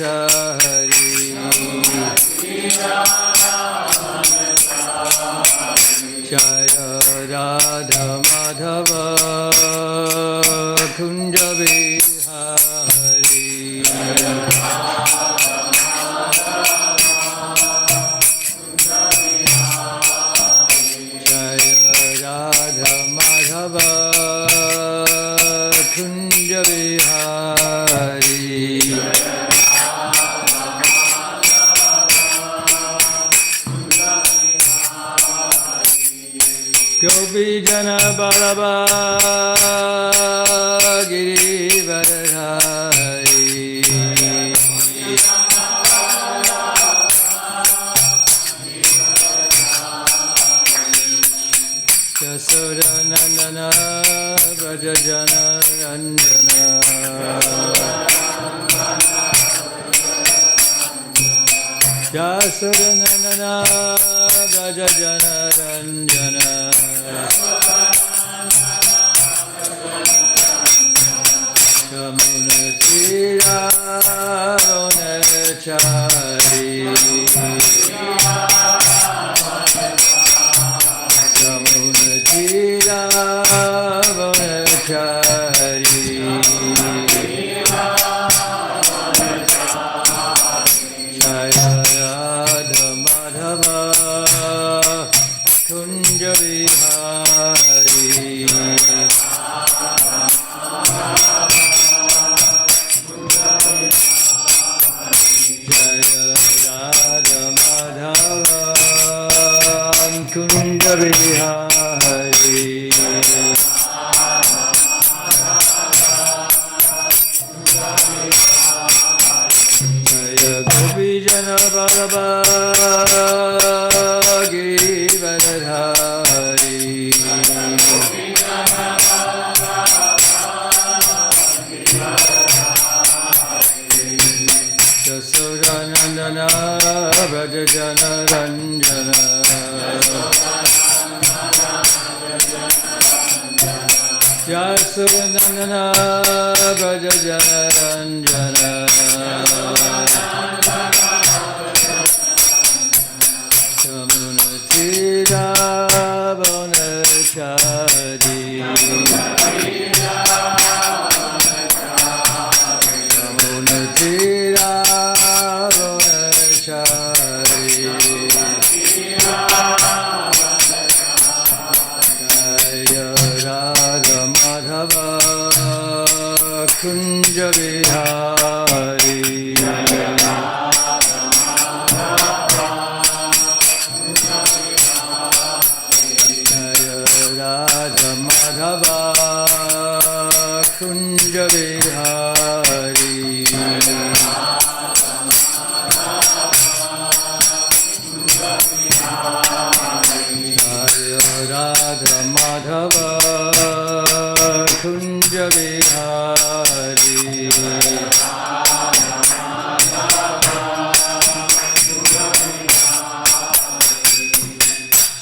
Hari Jaya Radha Madhava Kunja Vihari Jaya Radha Madhava Kunja Vihari Gopi Jana Balaba Giri Varadhari Yasoda Nandana Braja Jana Ranjana Yasoda Nandana Braja Jana Ranjana Yamunatira Vonachari Yamunatira Vonachari Jaya Radha Madhava Kunja Vihari Jaya Radha Madhava Kunja Vihari Jaya Gopi Jana Balaba Giri Varadhari Yasoda Nandana Braja Jana Ranjana Yasoda Nandana Braja Jana Ranjana Yamunatira Vonachari Yamunatira Vonachari Jaya Radha Madhava Kunja Vihari Jaya Radha Madhava Kunja Vihari Jaya Radha Madhava Kunja Vihari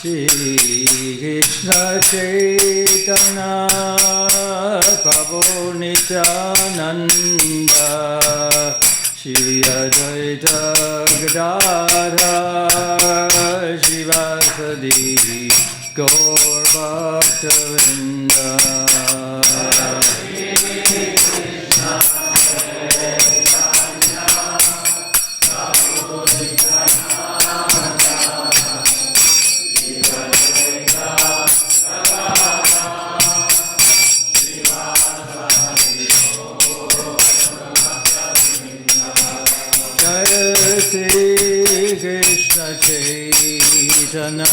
Shri Krishna Chaitanya Prabhu Nityananda Shri Advaita Gadadhar Shivasadi Gaur Bhaktavinda Krishna Chaitanya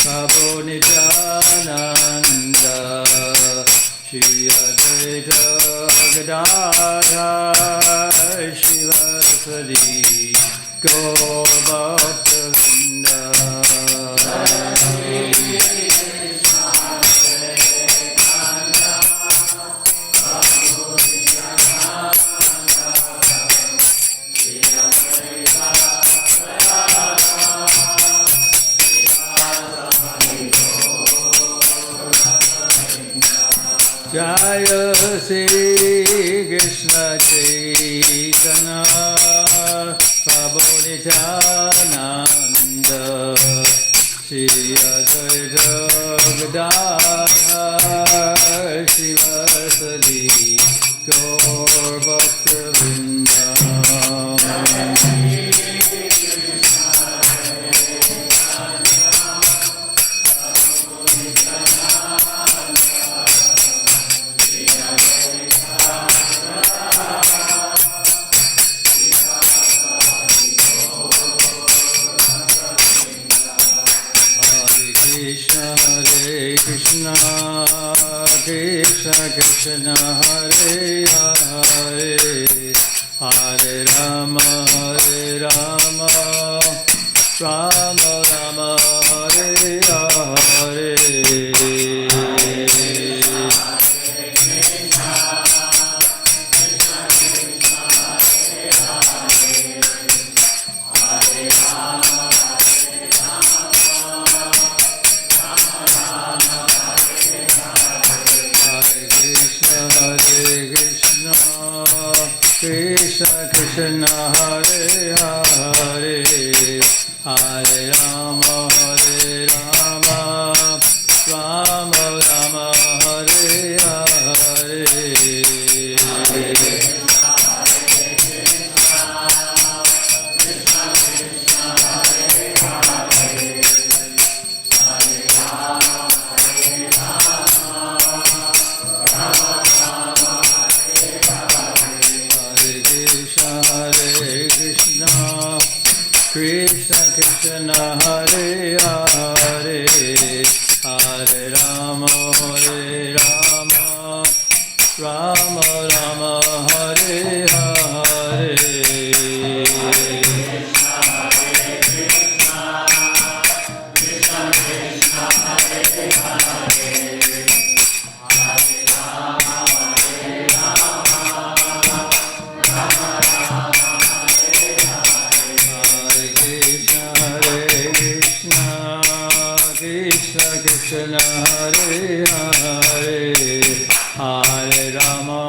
Prabhu Nityananda Shri Advaita Gadadhar Shivasadi Gaur Bhaktavinda Jaya Sri Krishna Chaitanya Prabhu Nityananda Shri Advaita Gadadhar Shivasadi Gaur Bhakta-vrinda. Krishna Krishna Hare Hare Hare Rama Rama Rama Hare Hare. Krishna Krishna Hare Hare Hare Rama Rama Rama Hare Hare. Krishna Krishna Hare Hare Hare Rama Rama Rama Hare Hare. Krishna Hare Hare Hare Rama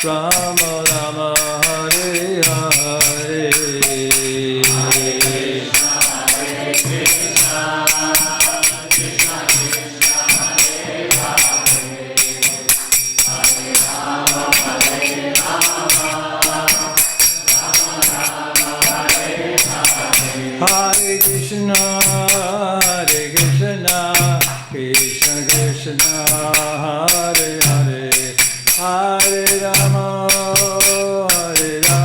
Rama Rama Hare Hare. Hare Krishna Krishna Krishna Hare Hare Hare Rama Rama Rama Hare Hare. Hare Krishna Krishna Krishna Hare Hare Hare Rama Hare Krishna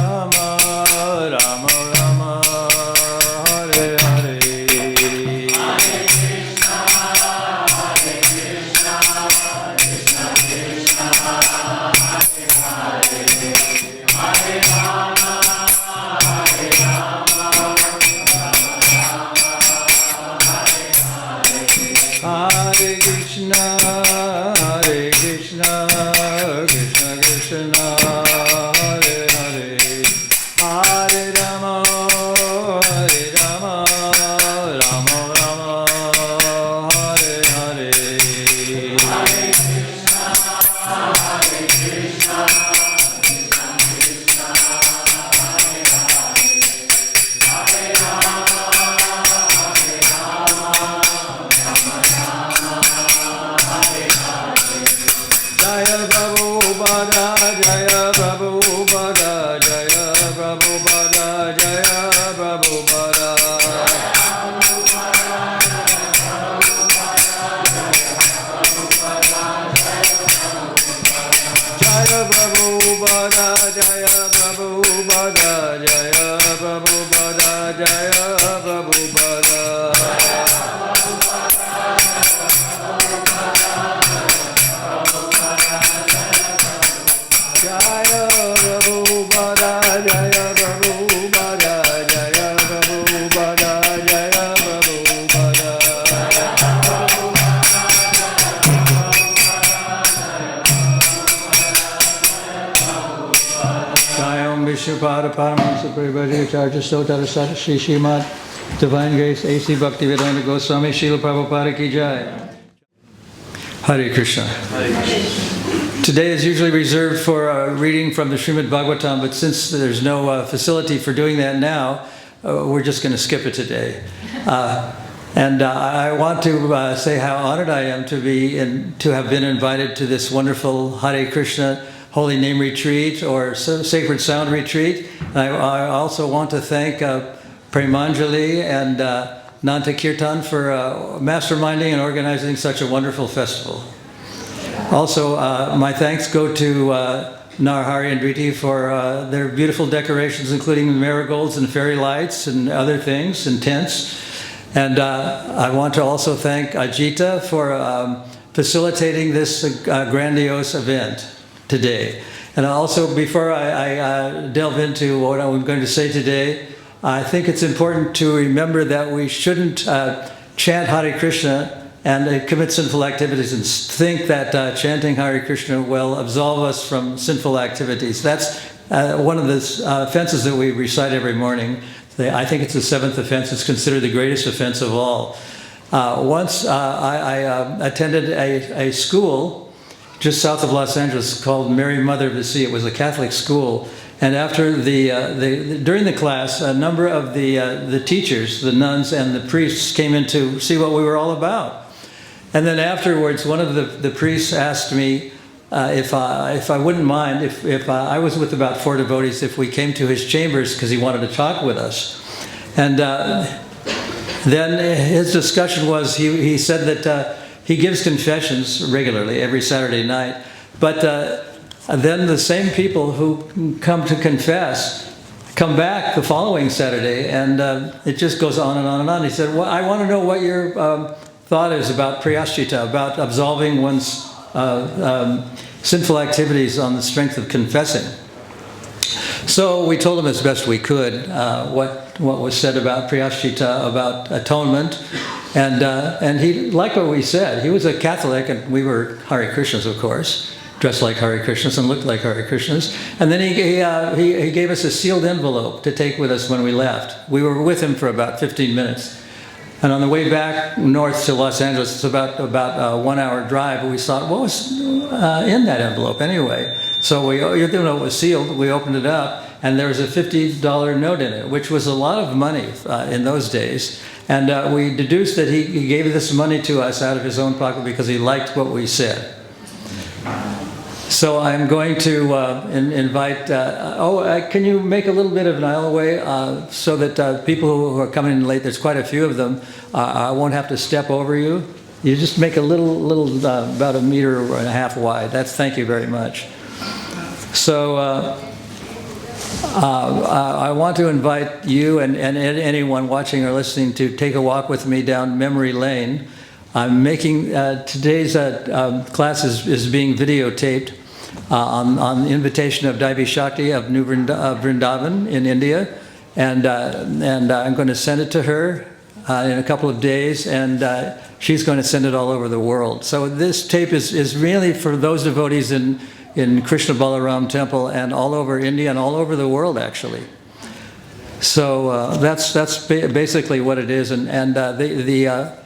Krishna Krishna Hare Hare Hare Rama Rama Rama Hare Hare. Hare Krishna Krishna Krishna Hare Hare Hare Jaya Prabhupada Jaya Prabhupada Jaya Prabhupada Jaya Prabhupada. Jaya Prabhupada Jaya Prabhupada Jaya Prabhupada Jaya Prabhupada. Jaya Prabhupada Jaya Prabhupada Jaya Prabhupada Jaya Prabhupada. Jayam Vishnupada Paramahamsa Paribhajya Acharya Sotara Sata Shri Srimad Divine Grace A.C. Bhaktivedanta Goswami Srila Prabhupada Ki Jai. Hare Krishna. Today is usually reserved for a reading from the Srimad Bhagavatam, but since there's no facility for doing that now, we're just going to skip it today. And I want to say how honored I am to have been invited to this wonderful Hare Krishna Holy Name Retreat or Sacred Sound Retreat. I also want to thank Premanjali and Nanta Kirtan for masterminding and organizing such a wonderful festival. Also, my thanks go to Narhari and Riti for their beautiful decorations, including marigolds and fairy lights and other things and tents. And I want to also thank Ajita for facilitating this grandiose event today. And also, before I delve into what I'm going to say today, I think it's important to remember that we shouldn't chant Hare Krishna and commit sinful activities and think that chanting Hare Krishna will absolve us from sinful activities. That's one of the offenses that we recite every morning. I think it's the 7th offense. It's considered the greatest offense of all. Once I attended a school just south of Los Angeles called Mary Mother of the Sea. It was a Catholic school. And after during the class, a number of the teachers, the nuns and the priests came in to see what we were all about. And then afterwards, one of the priests asked me if I wouldn't mind if I was with about 4 devotees if we came to his chambers because he wanted to talk with us. And then his discussion was he said that he gives confessions regularly every Saturday night, but then the same people who come to confess come back the following Saturday, and it just goes on and on and on. He said, well, I want to know what your thought is about prayaschita, about absolving one's sinful activities on the strength of confessing. So we told him as best we could what was said about prayaschita, about atonement, and he liked what we said. He was a Catholic, and we were Hare Krishnas, of course, dressed like Hare Krishnas and looked like Hare Krishnas. And then he gave us a sealed envelope to take with us when we left. We were with him for about 15 minutes. And on the way back north to Los Angeles, it's about a 1-hour drive, and we thought, what was in that envelope anyway? So even though it was sealed, we opened it up, and there was a $50 note in it, which was a lot of money in those days. And we deduced that he gave this money to us out of his own pocket because he liked what we said. So I'm going to invite, can you make a little bit of an aisleway so that people who are coming in late, there's quite a few of them, I won't have to step over you. You just make a little about 1.5 meters wide. Thank you very much. So I want to invite you and anyone watching or listening to take a walk with me down memory lane. I'm making, today's class is being videotaped on the invitation of Devi Shakti of New Vrindavan in India. And I'm going to send it to her in a couple of days, and she's going to send it all over the world. So this tape is really for those devotees in Krishna Balaram Temple and all over India and all over the world, actually. So that's basically what it is. And the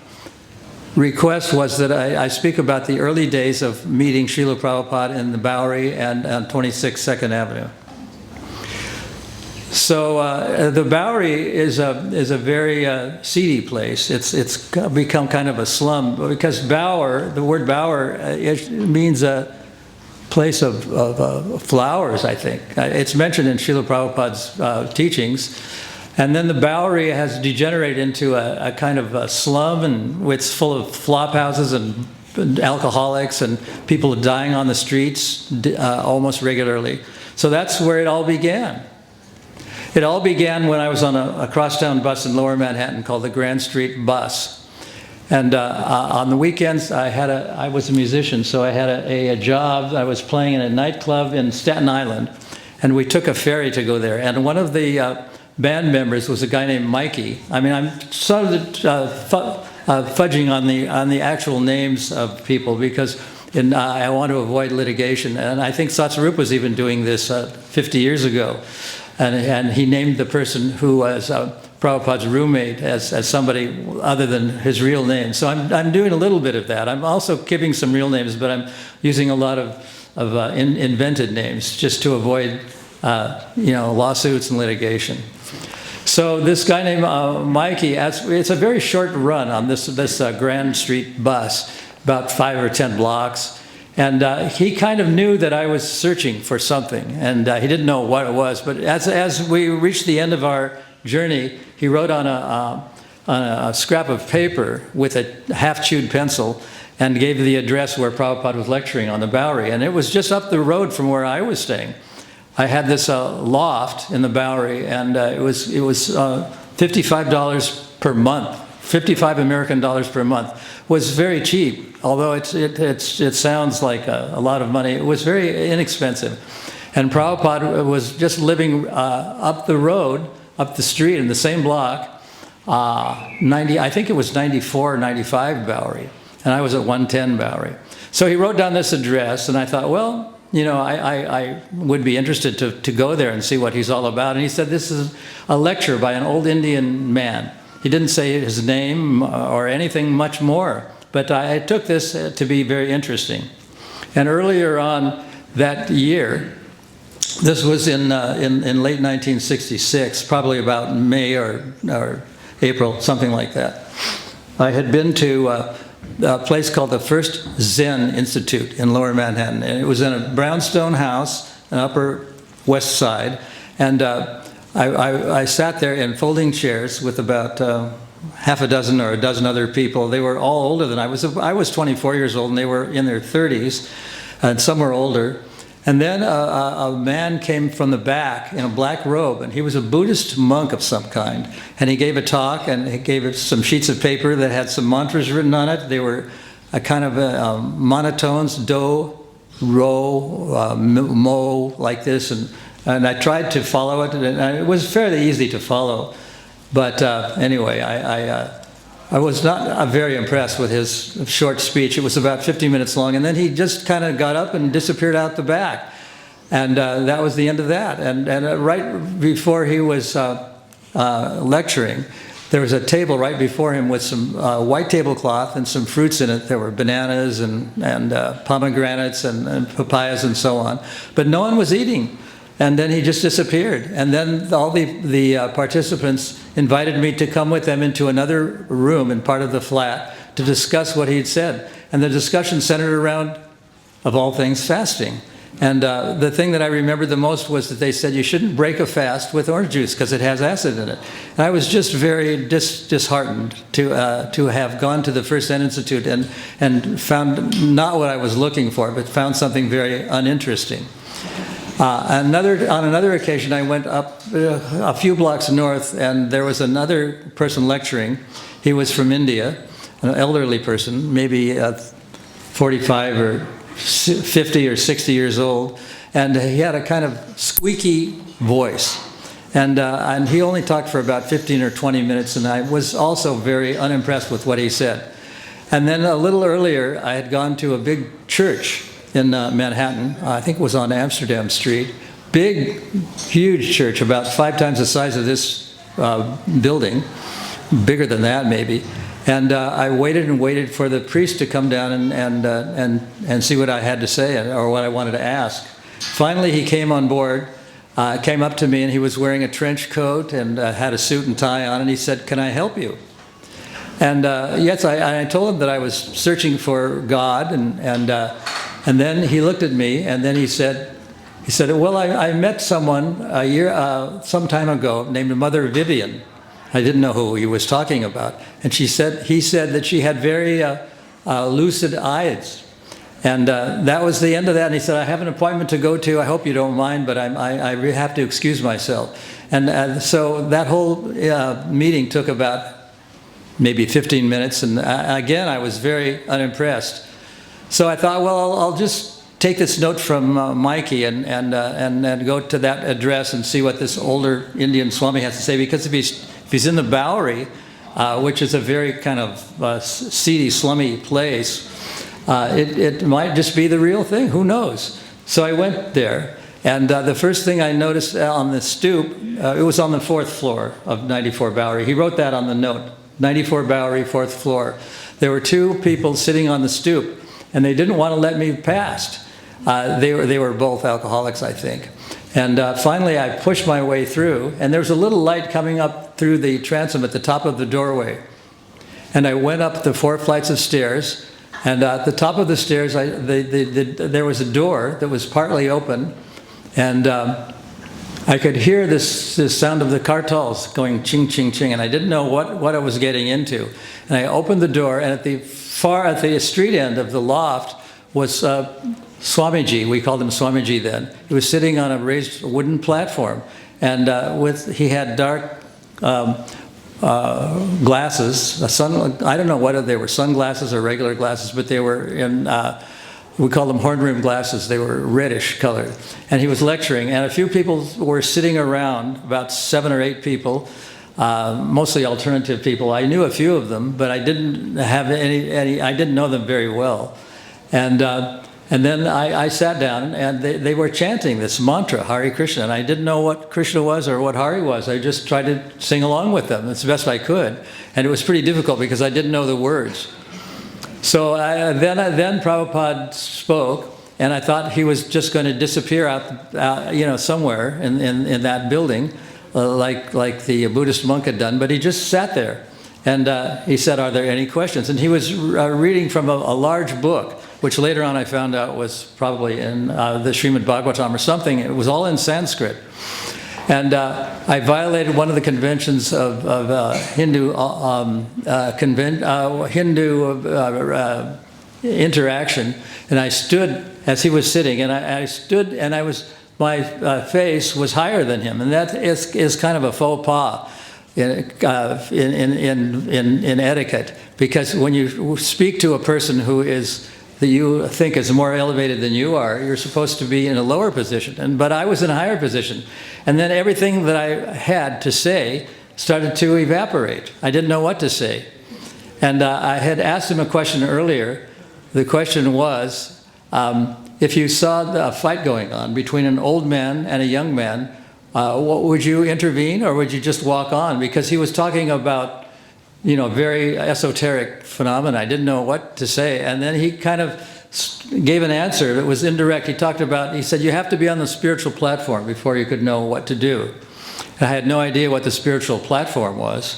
request was that I speak about the early days of meeting Srila Prabhupada in the Bowery and on 26 2nd Avenue. So the Bowery is a very seedy place. It's become kind of a slum because Bower, the word Bower, it means a place of flowers, I think. It's mentioned in Srila Prabhupada's teachings. And then the Bowery has degenerated into a kind of a slum, and it's full of flop houses and alcoholics and people dying on the streets almost regularly. So that's where it all began. It all began when I was on a crosstown bus in Lower Manhattan called the Grand Street Bus. And on the weekends, I was a musician, so I had a job. I was playing in a nightclub in Staten Island, and we took a ferry to go there. And one of the band members was a guy named Mikey. I mean, I'm sort of fudging on the actual names of people because I want to avoid litigation. And I think Satsarup was even doing this 50 years ago. And he named the person who was Prabhupada's roommate as somebody other than his real name. So I'm doing a little bit of that. I'm also keeping some real names, but I'm using a lot of invented names just to avoid lawsuits and litigation. So this guy named Mikey, it's a very short run on this Grand Street bus, about 5 or 10 blocks. And he kind of knew that I was searching for something, and he didn't know what it was. But as we reached the end of our journey, he wrote on a scrap of paper with a half-chewed pencil and gave the address where Prabhupada was lecturing on the Bowery. And it was just up the road from where I was staying. I had this loft in the Bowery, and it was $55 per month. 55 American dollars per month was very cheap, although it sounds like a lot of money. It was very inexpensive. And Prabhupada was just living up the road, up the street in the same block, I think it was 94 or 95 Bowery, and I was at 110 Bowery. So he wrote down this address, and I thought, well, I would be interested to go there and see what he's all about. And he said, this is a lecture by an old Indian man. He didn't say his name or anything much more, but I took this to be very interesting. And earlier on that year, this was in late 1966, probably about May or April, something like that. I had been to a place called the First Zen Institute in Lower Manhattan, and it was in a brownstone house, an Upper West Side, and I sat there in folding chairs with about half a dozen or a dozen other people. They were all older than I was. I was 24 years old, and they were in their 30s, and some were older. And then a man came from the back in a black robe, and he was a Buddhist monk of some kind. And he gave a talk, and he gave us some sheets of paper that had some mantras written on it. They were a kind of monotones, do, ro, mo, like this. And I tried to follow it, and it was fairly easy to follow. But anyway, I was not very impressed with his short speech. It was about 50 minutes long, and then he just kind of got up and disappeared out the back. And that was the end of that. And right before he was lecturing, there was a table right before him with some white tablecloth and some fruits in it. There were bananas and pomegranates and papayas and so on. But no one was eating. And then he just disappeared. And then all the participants invited me to come with them into another room in part of the flat to discuss what he'd said. And the discussion centered around, of all things, fasting. And the thing that I remember the most was that they said you shouldn't break a fast with orange juice because it has acid in it. And I was just very disheartened to have gone to the First Zen Institute and found not what I was looking for, but found something very uninteresting. On another occasion, I went up a few blocks north, and there was another person lecturing. He was from India, an elderly person, maybe 45 or 50 or 60 years old, and he had a kind of squeaky voice. And he only talked for about 15 or 20 minutes, and I was also very unimpressed with what he said. And then a little earlier, I had gone to a big church in Manhattan. I think it was on Amsterdam Street. Big, huge church, about 5 times the size of this building, bigger than that maybe. And I waited and waited for the priest to come down and see what I had to say or what I wanted to ask. Finally, he came on board, came up to me, and he was wearing a trench coat and had a suit and tie on, and he said, "Can I help you?" And yes, I told him that I was searching for God, and then he looked at me, and then he said, "Well, I met someone some time ago named Mother Vivian." I didn't know who he was talking about, and he said that she had very lucid eyes, and that was the end of that. And he said, "I have an appointment to go to. I hope you don't mind, but I have to excuse myself." And so that whole meeting took about maybe 15 minutes, and again I was very unimpressed. So I thought, well, I'll just take this note from Mikey and go to that address and see what this older Indian Swami has to say, because if he's in the Bowery, which is a very kind of seedy, slummy place, it might just be the real thing. Who knows? So I went there, And the first thing I noticed on the stoop, it was on the 4th floor of 94 Bowery. He wrote that on the note, 94 Bowery, 4th floor. There were 2 people sitting on the stoop, and they didn't want to let me past. They were both alcoholics, I think. And finally, I pushed my way through, and there was a little light coming up through the transom at the top of the doorway. And I went up the 4 flights of stairs, and at the top of the stairs, there was a door that was partly open, and I could hear this sound of the cartels going ching, ching, ching, and I didn't know what I was getting into. And I opened the door, and at the street end of the loft was Swamiji. We called him Swamiji then. He was sitting on a raised wooden platform, and he had dark glasses. I don't know whether they were sunglasses or regular glasses, but they were in. We call them horn rim glasses. They were reddish colored. And he was lecturing, and a few people were sitting around, about 7 or 8 people, mostly alternative people. I knew a few of them, but I didn't have any I didn't know them very well. And then I sat down, and they were chanting this mantra, Hare Krishna, and I didn't know what Krishna was or what Hari was. I just tried to sing along with them as best I could. And it was pretty difficult because I didn't know the words. So then Prabhupada spoke, and I thought he was just going to disappear out somewhere in that building, like the Buddhist monk had done. But he just sat there, and he said, "Are there any questions?" And he was reading from a large book, which later on I found out was probably in the Srimad Bhagavatam or something. It was all in Sanskrit. And I violated one of the conventions of Hindu interaction, and I stood as he was sitting, and I stood, and my face was higher than him, and that is kind of a faux pas in etiquette, because when you speak to a person who that you think is more elevated than you are, you're supposed to be in a lower position. But I was in a higher position. And then everything that I had to say started to evaporate. I didn't know what to say. And I had asked him a question earlier. The question was, if you saw a fight going on between an old man and a young man, would you intervene or would you just walk on? Because he was talking about very esoteric phenomena. I didn't know what to say. And then he kind of gave an answer that was indirect. He said, you have to be on the spiritual platform before you could know what to do. And I had no idea what the spiritual platform was.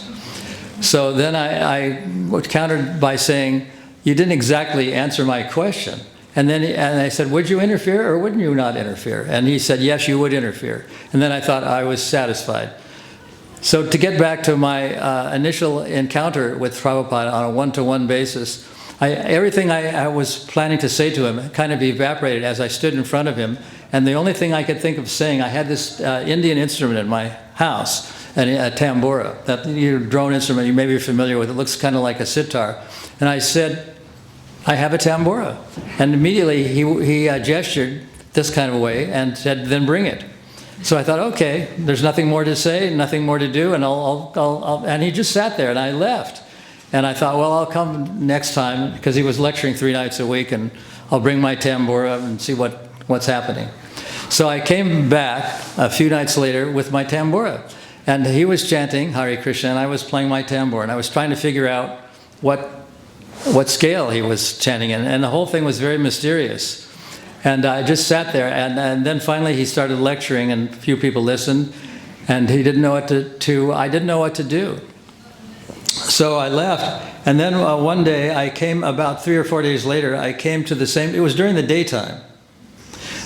So then I countered by saying, you didn't exactly answer my question. And I said, would you interfere or wouldn't you not interfere? And he said, yes, you would interfere. And then I thought I was satisfied. So to get back to my initial encounter with Prabhupada on a one-to-one basis, everything I was planning to say to him kind of evaporated as I stood in front of him. And the only thing I could think of saying, I had this Indian instrument in my house, a tambura, that drone instrument you may be familiar with. It looks kind of like a sitar. And I said, I have a tambura. And immediately he gestured this kind of a way and said, then bring it. So I thought, okay, there's nothing more to say, nothing more to do, and and he just sat there, and I left. And I thought, well, I'll come next time, because he was lecturing 3 nights a week, and I'll bring my tambura and see what's happening. So I came back a few nights later with my tambura, and he was chanting Hare Krishna, and I was playing my tambura, and I was trying to figure out what scale he was chanting in, and the whole thing was very mysterious. And I just sat there, and then finally he started lecturing, and a few people listened, and he didn't know what I didn't know what to do. So I left, and then one day I came, about 3 or 4 days later, I came to it was during the daytime.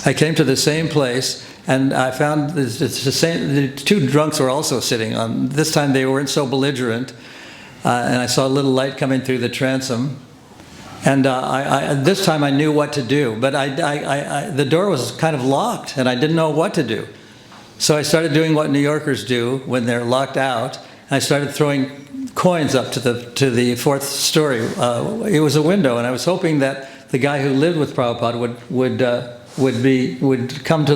I came to the same place, and I found the 2 drunks were also sitting on. This time they weren't so belligerent, and I saw a little light coming through the transom. And this time I knew what to do, but the door was kind of locked, and I didn't know what to do. So I started doing what New Yorkers do when they're locked out. And I started throwing coins up to the 4th story. It was a window, and I was hoping that the guy who lived with Prabhupada would come to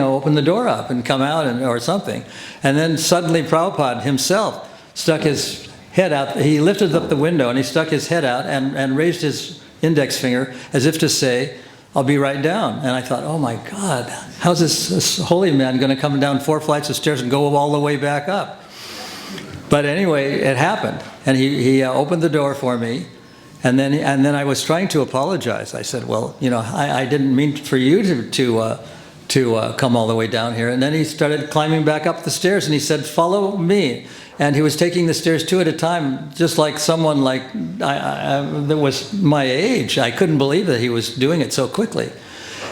open the door up and come out or something. And then suddenly Prabhupada himself stuck his head out. He lifted up the window and he stuck his head out and raised his index finger as if to say, I'll be right down. And I thought, oh my God, how's this holy man going to come down 4 flights of stairs and go all the way back up? But anyway, it happened. And he opened the door for me. And then I was trying to apologize. I said, well, I didn't mean for you to come all the way down here. And then he started climbing back up the stairs, and he said, follow me. And he was taking the stairs 2 at a time, just like someone that was my age. I couldn't believe that he was doing it so quickly.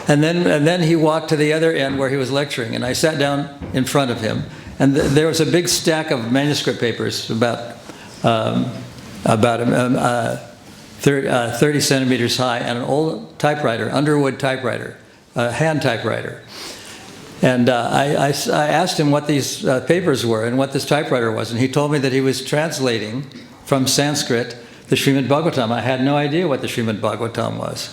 And then he walked to the other end where he was lecturing, and I sat down in front of him. And there was a big stack of manuscript papers, about 30 centimeters high, and an old typewriter, Underwood typewriter, hand typewriter. And I asked him what these papers were and what this typewriter was, and he told me that he was translating from Sanskrit the Srimad Bhagavatam. I had no idea what the Srimad Bhagavatam was.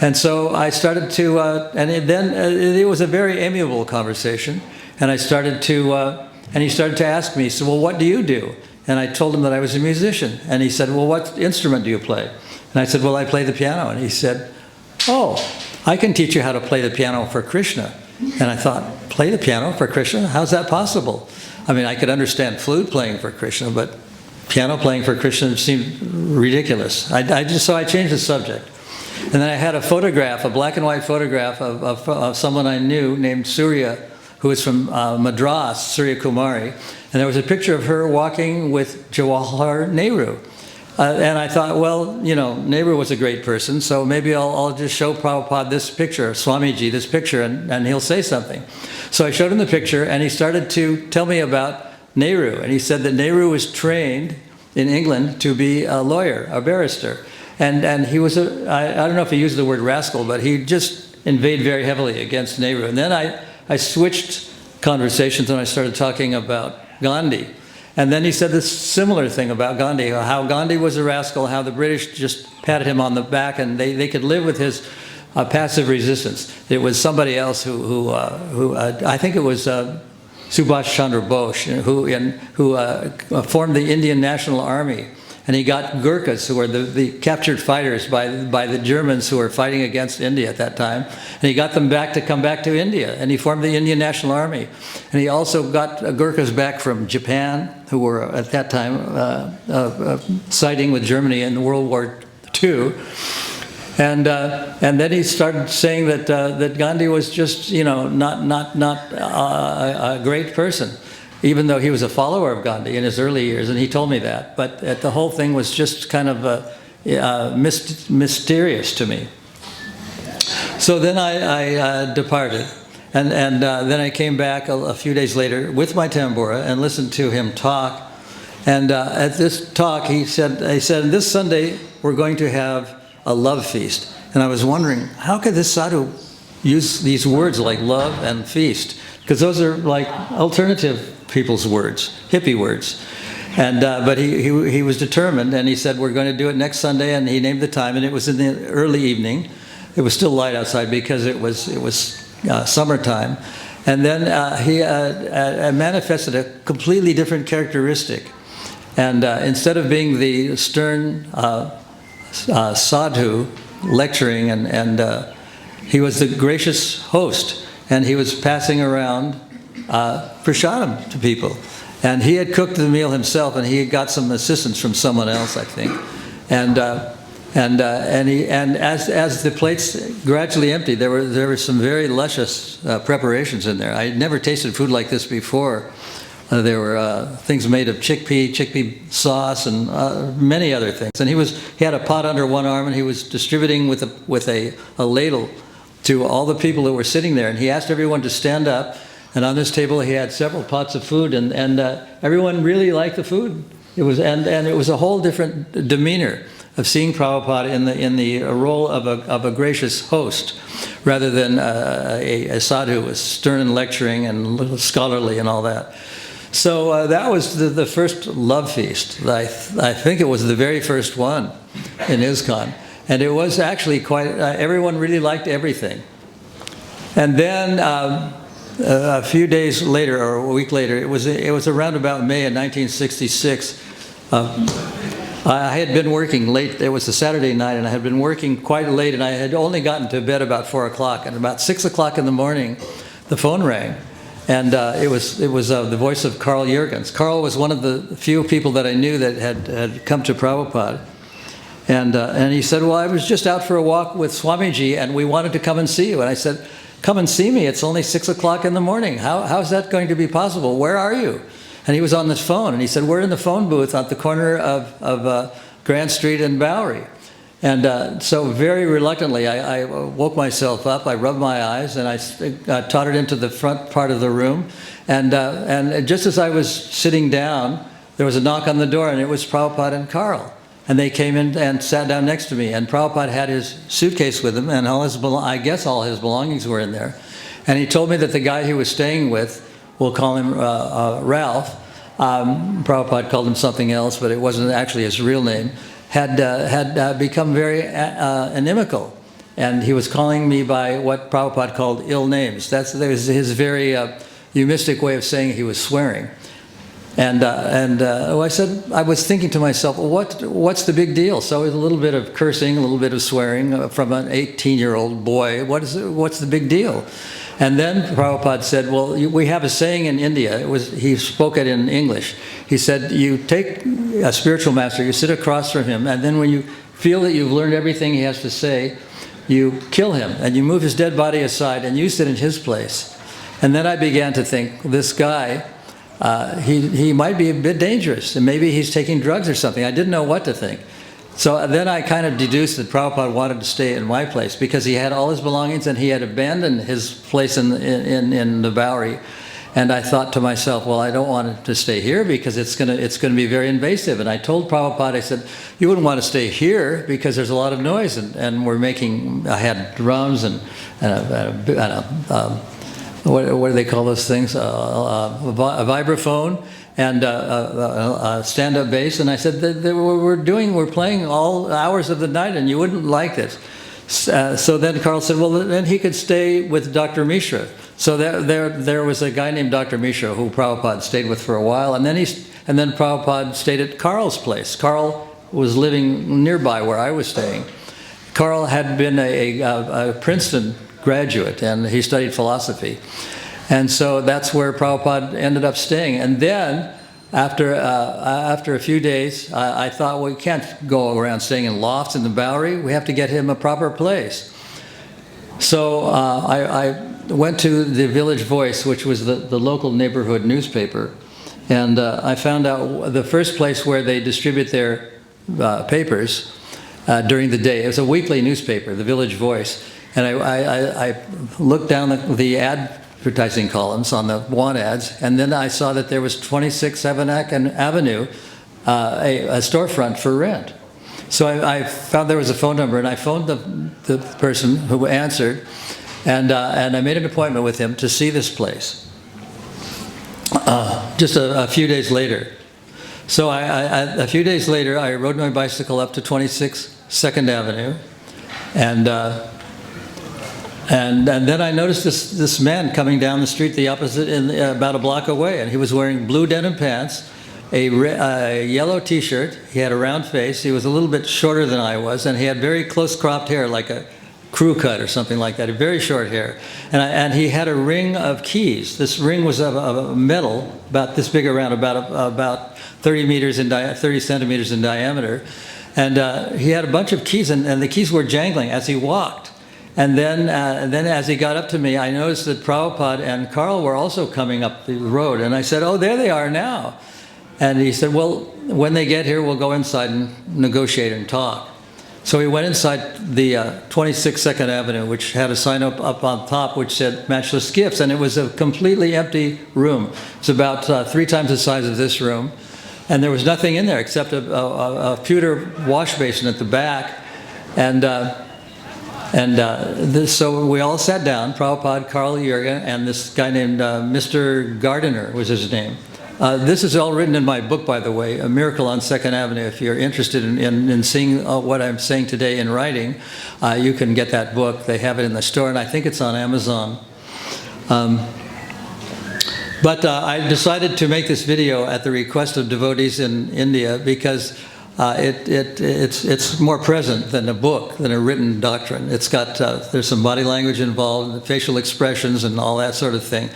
And so I started to, and then it was a very amiable conversation, and I started to, and he started to ask me, so, well, what do you do? And I told him that I was a musician. And he said, well, what instrument do you play? And I said, well, I play the piano. And he said, oh, I can teach you how to play the piano for Krishna. And I thought, play the piano for Krishna? How's that possible? I mean, I could understand flute playing for Krishna, but piano playing for Krishna seemed ridiculous. So I changed the subject. And then I had a photograph, a black and white photograph of someone I knew named Surya, who was from Madras, Surya Kumari. And there was a picture of her walking with Jawaharlal Nehru. And I thought, well, Nehru was a great person, so maybe I'll just show Prabhupada this picture, Swamiji, this picture, and he'll say something. So I showed him the picture, and he started to tell me about Nehru. And he said that Nehru was trained in England to be a lawyer, a barrister. And he was I don't know if he used the word rascal, but he just inveighed very heavily against Nehru. And then I switched conversations, and I started talking about Gandhi. And then he said this similar thing about Gandhi, how Gandhi was a rascal, how the British just patted him on the back, and they could live with his passive resistance. It was somebody else who I think it was Subhash Chandra Bose, who formed the Indian National Army. And he got Gurkhas, who were the captured fighters by the Germans who were fighting against India at that time. And he got them to come back to India. And he formed the Indian National Army. And he also got Gurkhas back from Japan, who were at that time siding with Germany in World War II. And then he started saying that Gandhi was just, not a great person, even though he was a follower of Gandhi in his early years, and he told me that. But the whole thing was just kind of mysterious to me. So then I departed, and then I came back a few days later with my tambura and listened to him talk. And at this talk, he said, this Sunday we're going to have a love feast. And I was wondering, how could this sadhu use these words like love and feast? Because those are like alternative people's words, hippie words. And but he was determined, and he said, we're going to do it next Sunday, and he named the time, and it was in the early evening. It was still light outside because it was summertime. And then he manifested a completely different characteristic. And instead of being the stern sadhu lecturing, and he was the gracious host, and he was passing around prasadam to people. And he had cooked the meal himself, and he had got some assistance from someone else, I think. And as the plates gradually emptied, there were some very luscious preparations in there. I had never tasted food like this before. There were things made of chickpea sauce, and many other things. And he had a pot under one arm, and he was distributing with a ladle to all the people who were sitting there. And he asked everyone to stand up. And on this table, he had several pots of food, and everyone really liked the food. It was a whole different demeanor of seeing Prabhupada in the role of a gracious host, rather than a sadhu who was stern and lecturing and scholarly and all that. So that was the first love feast. I think it was the very first one in ISKCON, and it was actually quite. Everyone really liked everything. And then a few days later, or a week later, it was around about May of 1966. I had been working late. It was a Saturday night, and I had been working quite late, and I had only gotten to bed about 4 o'clock. And about 6 o'clock in the morning, the phone rang, and it was the voice of Carl Jurgens. Carl was one of the few people that I knew that had come to Prabhupada, and he said, "Well, I was just out for a walk with Swamiji, and we wanted to come and see you." And I said, "Come and see me. It's only 6 o'clock in the morning. How's that going to be possible? Where are you?" And he was on this phone, and he said, "We're in the phone booth at the corner of Grand Street and Bowery." And so very reluctantly, I woke myself up, I rubbed my eyes, and I tottered into the front part of the room. And just as I was sitting down, there was a knock on the door, and it was Prabhupada and Carl. And they came in and sat down next to me. And Prabhupada had his suitcase with him, and I guess all his belongings were in there. And he told me that the guy he was staying with, we'll call him Ralph, Prabhupada called him something else, but it wasn't actually his real name, had become very inimical. And he was calling me by what Prabhupada called ill names. That was his very euphemistic way of saying he was swearing. And I said, I was thinking to myself, well, what's the big deal? So it was a little bit of cursing, a little bit of swearing from an 18-year-old boy. What's the big deal? And then Prabhupada said, well, we have a saying in India. He spoke it in English. He said, you take a spiritual master, you sit across from him, and then when you feel that you've learned everything he has to say, you kill him, and you move his dead body aside, and you sit in his place. And then I began to think, this guy, he might be a bit dangerous, and maybe he's taking drugs or something. I didn't know what to think. So then I kind of deduced that Prabhupada wanted to stay in my place because he had all his belongings and he had abandoned his place in the Bowery. And I thought to myself, well, I don't want him to stay here because it's going to be very invasive. And I told Prabhupada, I said, you wouldn't want to stay here because there's a lot of noise, and I had drums and what do they call those things? A vibraphone and a stand-up bass. And I said, we're playing all hours of the night, and you wouldn't like this. So then Carl said, well, then he could stay with Dr. Mishra. So there was a guy named Dr. Mishra who Prabhupada stayed with for a while, and then Prabhupada stayed at Carl's place. Carl was living nearby where I was staying. Carl had been a Princeton graduate, and he studied philosophy. And so that's where Prabhupada ended up staying. And then, after a few days, I thought, well, we can't go around staying in lofts in the Bowery. We have to get him a proper place. So I went to the Village Voice, which was the local neighborhood newspaper. And I found out the first place where they distribute their papers during the day. It was a weekly newspaper, the Village Voice. And I looked down the advertising columns on the want ads, and then I saw that there was 26 Sravanam Avenue, a storefront for rent. So I found there was a phone number, and I phoned the person who answered, and I made an appointment with him to see this place. Just a few days later. So a few days later, I rode my bicycle up to 26 2nd Avenue, and then I noticed this man coming down the street the opposite, about a block away, and he was wearing blue denim pants, a yellow T-shirt. He had a round face. He was a little bit shorter than I was, and he had very close cropped hair, like a crew cut or something like that, a very short hair. And he had a ring of keys. This ring was of metal, about this big around, about 30 centimeters in diameter. And he had a bunch of keys, and the keys were jangling as he walked. And then as he got up to me, I noticed that Prabhupada and Carl were also coming up the road. And I said, oh, there they are now. And he said, well, when they get here, we'll go inside and negotiate and talk. So we went inside the 26 2nd Avenue, which had a sign up on top which said Matchless Gifts. And it was a completely empty room. It's about 3 times the size of this room. And there was nothing in there except a pewter wash basin at the back. So we all sat down, Prabhupada, Carl Jurgen, and this guy named Mr. Gardiner was his name. This is all written in my book, by the way, A Miracle on 2nd Avenue. If you're interested in seeing what I'm saying today in writing, you can get that book. They have it in the store, and I think it's on Amazon. But I decided to make this video at the request of devotees in India because it's more present than a book, than a written doctrine. It's got, there's some body language involved, facial expressions and all that sort of thing,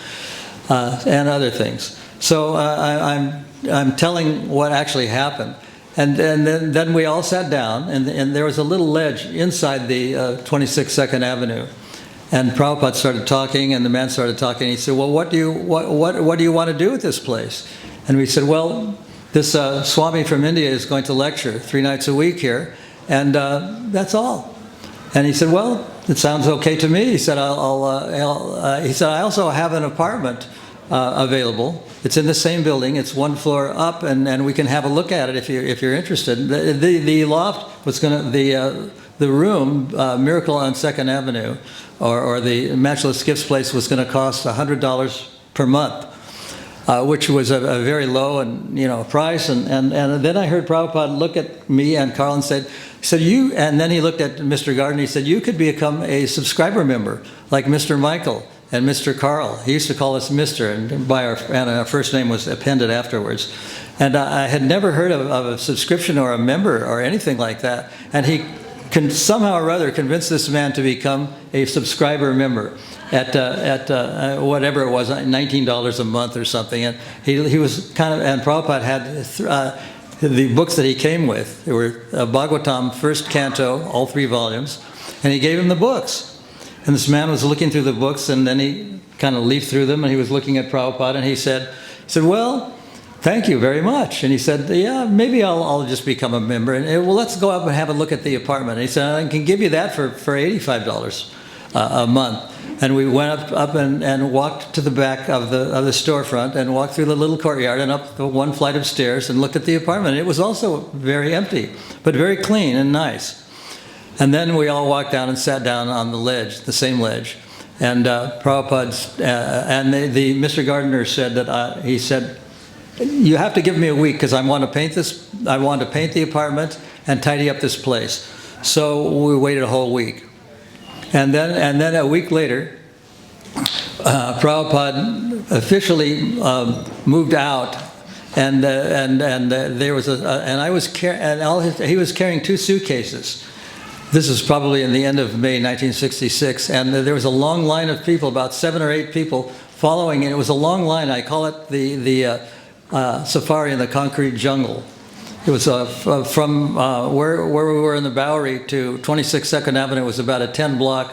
and other things. So I'm telling what actually happened. And then we all sat down, and there was a little ledge inside the 26th 2nd Avenue. And Prabhupada started talking, and the man started talking. He said, well, what do you want to do with this place? And we said, well, this Swami from India is going to lecture 3 nights a week here, and that's all. And he said, well, it sounds okay to me. He said, he said, I also have an apartment available. It's in the same building. It's 1 floor up, and we can have a look at it if you're interested. The loft was going to, the room, Miracle on 2nd Avenue, or the Matchless Gifts place, was going to cost $100 per month, which was a very low price. And then I heard Prabhupada look at me and Carl and said, you, and then he looked at Mr. Gardner, he said, you could become a subscriber member like Mr. Michael and Mr. Carl. He used to call us Mr., and our first name was appended afterwards. And I had never heard of a subscription or a member or anything like that. And he somehow or other convinced this man to become a subscriber member at whatever it was, $19 a month or something. And he was and Prabhupada had the books that he came with. There were Bhagavatam, first canto, all 3 volumes, and he gave him the books. And this man was looking through the books, and then he kind of leafed through them, and he was looking at Prabhupada, and he said, well, thank you very much. And he said, yeah, maybe I'll just become a member. And well, let's go up and have a look at the apartment. And he said, I can give you that for $85 a month. And we went up and walked to the back of the storefront and walked through the little courtyard and up the 1 flight of stairs and looked at the apartment. It was also very empty, but very clean and nice. And then we all walked down and sat down on the ledge, the same ledge. And Prabhupada and Mr. Gardner said that he said, you have to give me a week because I want to paint this. I want to paint the apartment and tidy up this place. So we waited a whole week, and then a week later, Prabhupada officially moved out, and there was he was carrying 2 suitcases. This is probably in the end of May 1966, and there was a long line of people, about 7 or 8 people following, and it was a long line. I call it the safari in the concrete jungle. It was from where we were in the Bowery to 26 2nd Avenue was about a 10-block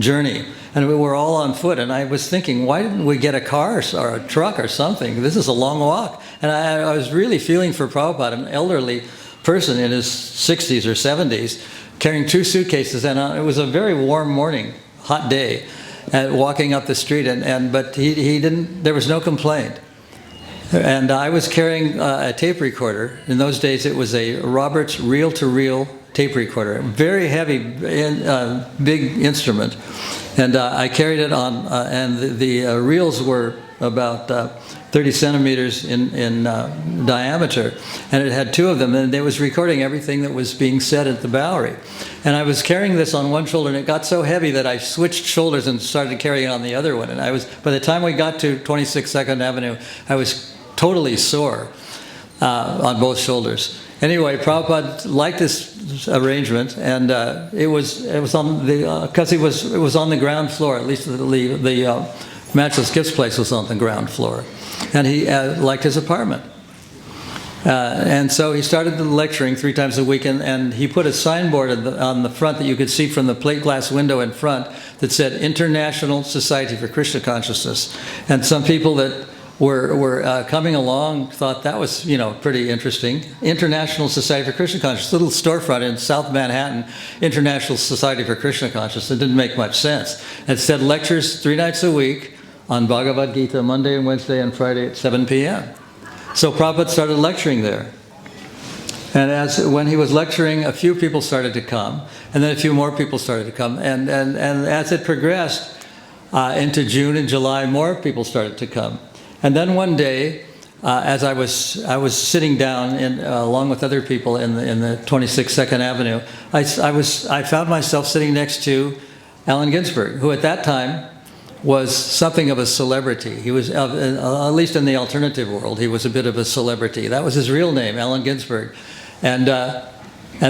journey, and we were all on foot. And I was thinking, why didn't we get a car or a truck or something? This is a long walk. And I was really feeling for Prabhupada, an elderly person in his 60s or 70s, carrying 2 suitcases, and it was a very warm morning, hot day, and walking up the street, but he didn't. There was no complaint. And I was carrying a tape recorder. In those days, it was a Roberts reel-to-reel tape recorder, very heavy, big instrument. And I carried it on, and the reels were about 30 centimeters in diameter, and it had 2 of them, and it was recording everything that was being said at the Bowery. And I was carrying this on one shoulder, and it got so heavy that I switched shoulders and started carrying it on the other one. And by the time we got to 26 2nd Avenue, I was totally sore on both shoulders. Anyway, Prabhupada liked this arrangement, and it was on the because it was on the ground floor. At least the Matchless Gifts place was on the ground floor, and he liked his apartment. And so he started lecturing 3 times a week, and he put a signboard on the front that you could see from the plate glass window in front that said International Society for Krishna Consciousness. And some people that were coming along thought that was, pretty interesting. International Society for Krishna Consciousness, little storefront in South Manhattan, International Society for Krishna Consciousness. It didn't make much sense. It said lectures 3 nights a week on Bhagavad Gita, Monday and Wednesday and Friday at 7 p.m. So Prabhupada started lecturing there. And when he was lecturing, a few people started to come, and then a few more people started to come. And as it progressed into June and July, more people started to come. And then one day, as I was sitting down along with other people in the 26 2nd Avenue, I found myself sitting next to Allen Ginsberg, who at that time was something of a celebrity. He was, at least in the alternative world, he was a bit of a celebrity. That was his real name, Allen Ginsberg. And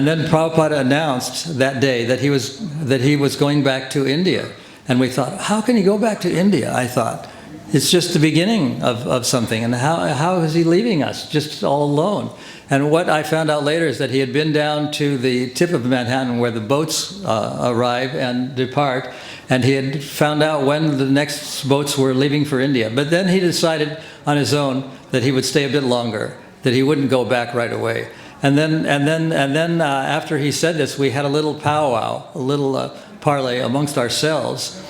then Prabhupada announced that day that he was going back to India. And we thought, how can he go back to India? I thought, it's just the beginning of something. And how is he leaving us just all alone? And what I found out later is that he had been down to the tip of Manhattan where the boats arrive and depart. And he had found out when the next boats were leaving for India. But then he decided on his own that he would stay a bit longer, that he wouldn't go back right away. And then after he said this, we had a little powwow, a little parley amongst ourselves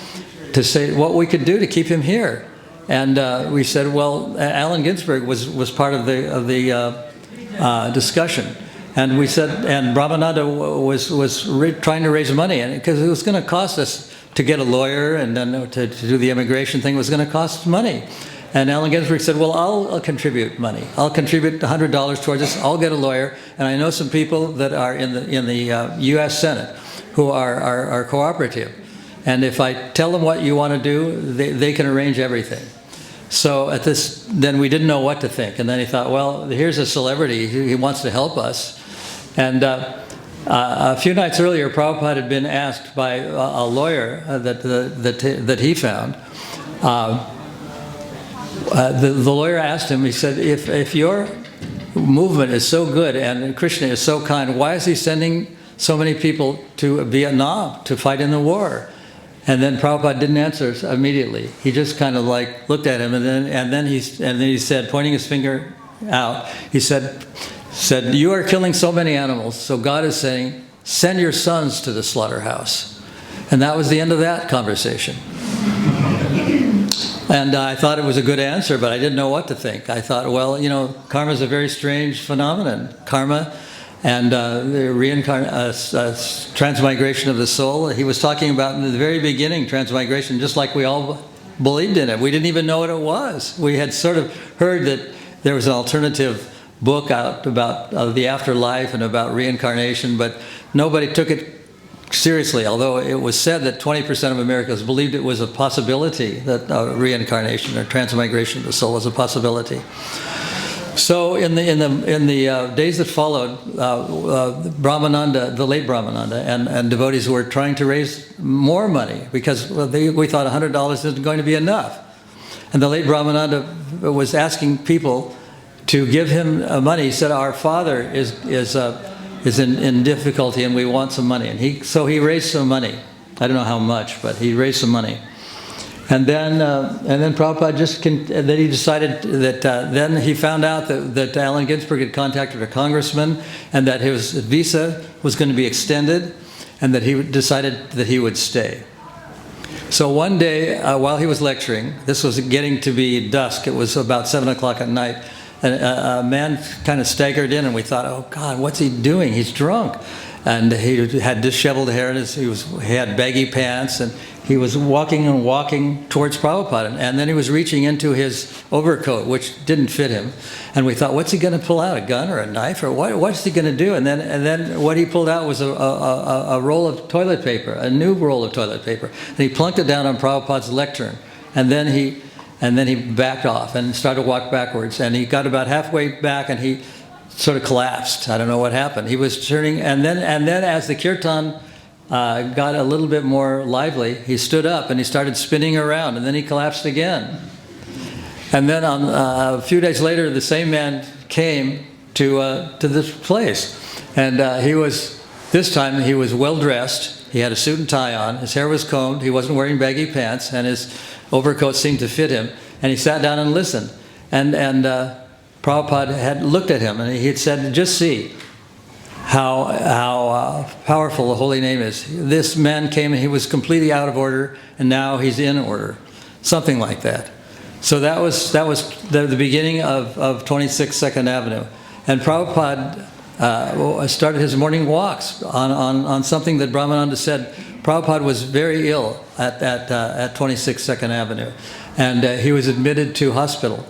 to say what we could do to keep him here. And we said, well, Allen Ginsberg was part of the discussion. And we said, and Brahmananda was trying to raise money, and because it was going to cost us to get a lawyer, and then to do the immigration thing was going to cost money. And Allen Ginsberg said, well, I'll contribute money. I'll contribute $100 towards this. I'll get a lawyer. And I know some people that are in the U.S. Senate who are cooperative. And if I tell them what you want to do, they can arrange everything. So then we didn't know what to think. And then he thought, well, here's a celebrity. He wants to help us. And a few nights earlier, Prabhupada had been asked by a lawyer that he found. The lawyer asked him, he said, if your movement is so good and Krishna is so kind, why is he sending so many people to Vietnam to fight in the war? And then Prabhupada didn't answer immediately. He just kind of like looked at him, and then he said, pointing his finger out, he said, you are killing so many animals, so God is saying, send your sons to the slaughterhouse. And that was the end of that conversation. And I thought it was a good answer, but I didn't know what to think. I thought, well, karma is a very strange phenomenon. Karma and the transmigration of the soul. He was talking about in the very beginning transmigration, just like we all believed in it. We didn't even know what it was. We had sort of heard that there was an alternative book out about the afterlife and about reincarnation, but nobody took it seriously, although it was said that 20% of Americans believed it was a possibility, that reincarnation or transmigration of the soul was a possibility. So in the days that followed, Brahmananda, the late Brahmananda, and devotees were trying to raise more money because we thought $100 isn't going to be enough. And the late Brahmananda was asking people to give him money. He said, our father is in difficulty and we want some money. And so he raised some money. I don't know how much, but he raised some money. And then Prabhupada then he decided that then he found out that Allen Ginsberg had contacted a congressman and that his visa was going to be extended and that he decided that he would stay. So one day while he was lecturing, this was getting to be dusk, it was about 7 o'clock at night, and a man kind of staggered in and we thought, oh God, what's he doing? He's drunk. And he had disheveled hair and he had baggy pants and he was walking towards Prabhupada, and then he was reaching into his overcoat, which didn't fit him. And we thought, what's he going to pull out, a gun or a knife, or what's he going to do? And then what he pulled out was a roll of toilet paper, a new roll of toilet paper. And he plunked it down on Prabhupada's lectern. And then he backed off and started to walk backwards. And he got about halfway back and he sort of collapsed. I don't know what happened. He was turning, and then as the kirtan got a little bit more lively, he stood up and he started spinning around, and then he collapsed again. And then a few days later, the same man came to this place, and this time he was well dressed. He had a suit and tie on. His hair was combed. He wasn't wearing baggy pants, and his overcoat seemed to fit him. And he sat down and listened. And Prabhupada had looked at him, and he had said, "Just see how powerful the holy name is. This man came and he was completely out of order, and now he's in order." Something like that. So that was the beginning of 26 2nd Avenue. And Prabhupada started his morning walks on something that Brahmananda said. Prabhupada was very ill at 26 2nd Avenue, and he was admitted to hospital.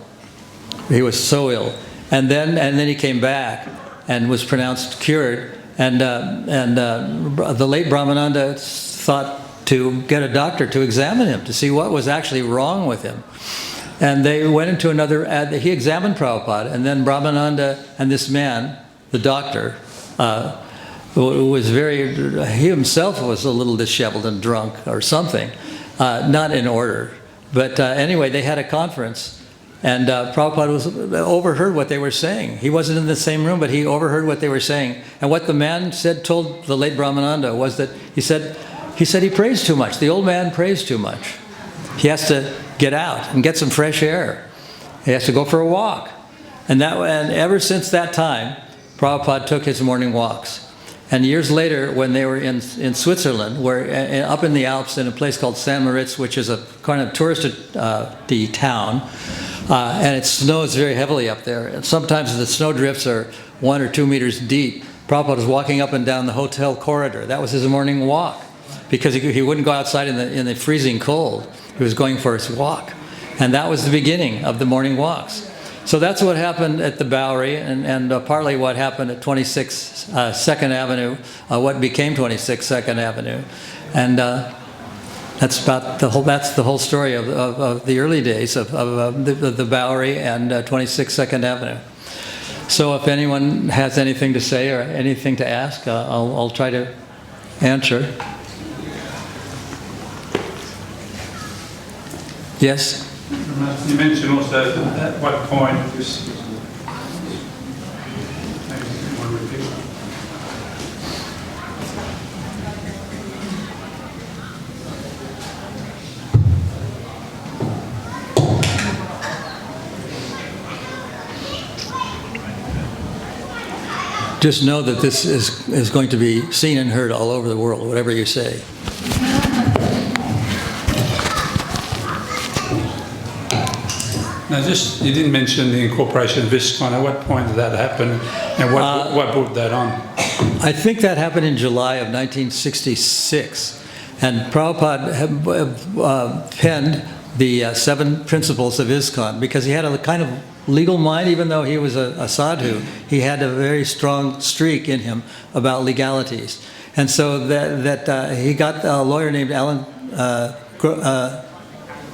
He was so ill, and then he came back and was pronounced cured. And the late Brahmananda thought to get a doctor to examine him to see what was actually wrong with him. And they went into he examined Prabhupada, and then Brahmananda and this man, the doctor, was he himself was a little disheveled and drunk or something, not in order. But anyway, they had a conference, and Prabhupada overheard what they were saying. He wasn't in the same room, but he overheard what they were saying. And what the man told the late Brahmananda was that he said he prays too much. The old man prays too much. He has to get out and get some fresh air. He has to go for a walk. And ever since that time, Prabhupada took his morning walks. And years later, when they were in Switzerland, up in the Alps in a place called St. Moritz, which is a kind of touristy town, and it snows very heavily up there. And sometimes the snow drifts are 1 or 2 meters deep. Prabhupada was walking up and down the hotel corridor. That was his morning walk, because he wouldn't go outside in the freezing cold. He was going for his walk. And that was the beginning of the morning walks. So that's what happened at the Bowery, and partly what happened at 26 2nd Avenue, what became 26 2nd Avenue. And that's the whole story of the early days of the Bowery and 26 2nd Avenue. So if anyone has anything to say or anything to ask, I'll try to answer. Yes? You mentioned also at what point this. Just know that this is going to be seen and heard all over the world, whatever you say. Now, you didn't mention the incorporation of ISKCON. At what point did that happen, and what brought that on? I think that happened in July of 1966, and Prabhupada penned the 7 principles of ISKCON because he had a kind of legal mind. Even though he was a sadhu, he had a very strong streak in him about legalities, and so that he got a lawyer named Alan